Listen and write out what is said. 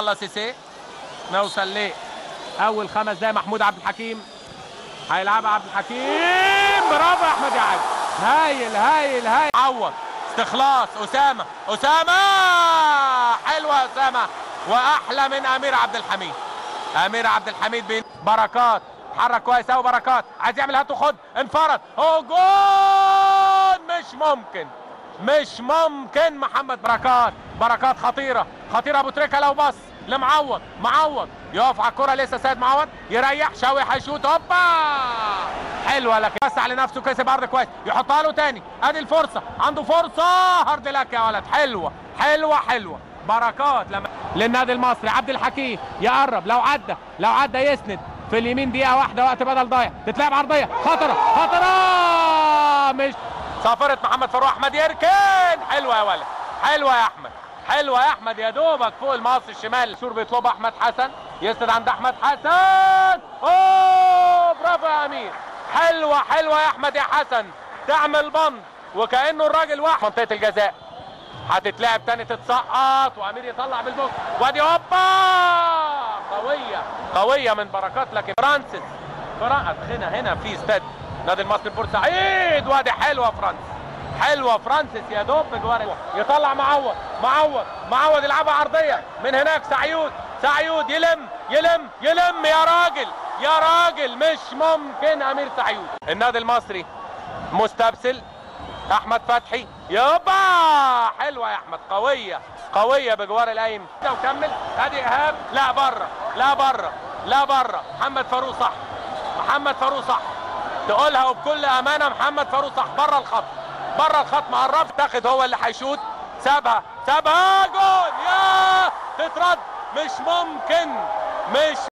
الله سيسي نوصل ليه اول 5 دقايق. محمود عبد الحكيم هيلعبها عبد الحكيم، برافو يا احمد يا علي، هايل هايل هايل. عوض استخلاص اسامه حلوه اسامه، واحلى من امير عبد الحميد. امير عبد الحميد بين بركات حرك كويس قوي، بركات عايز يعمل هات وخد، انفرد هو جول، مش ممكن. محمد بركات خطيره ابو تريكه لو بص معوض يقف على الكره، لسه سيد معوض يريح، شوقي هيشوط، هوبا حلوه، لكن وسع لنفسه، كسب عرض كويس، يحطها له تاني، ادي الفرصه، عنده فرصه، هارد لك يا ولد، حلوه بركات للنادي المصري. عبد الحكيم يقرب، لو عدى يسند في اليمين، دقيقه واحده وقت بدل ضايع، تتلعب عرضيه خطره مش صافره. محمد فاروق احمد يركن، حلوه يا ولد، حلوه يا احمد، يا دوبك فوق المقص الشمال. سور بيطلبها احمد حسن، يسند عند احمد حسن، اوه برافو يا امير، حلوه يا احمد يا حسن، تعمل بند وكانه الراجل واحد. منطقه الجزاء هتتلعب تاني، تتسقط وامير يطلع بالبوكس، وادي هوبا قويه من بركات، لكن فرانسيس هنا في استاد نادي المصري بورسعيد، وادي حلوه فرانسيس يا دوب بجوار، يطلع معوض يلعبها عرضيه من هناك، سعيود يلم يا راجل مش ممكن. امير سعيود، النادي المصري مستبسل، احمد فتحي يابا، حلوه يا احمد، قويه بجوار القايم، وكمل، ادي ايهاب، لا بره محمد فاروق صح، تقولها وبكل امانه، محمد فاروق صح، بره الخط ما قربش، تاخد هو اللي هيشوط، سابها جول، يا تترد، مش ممكن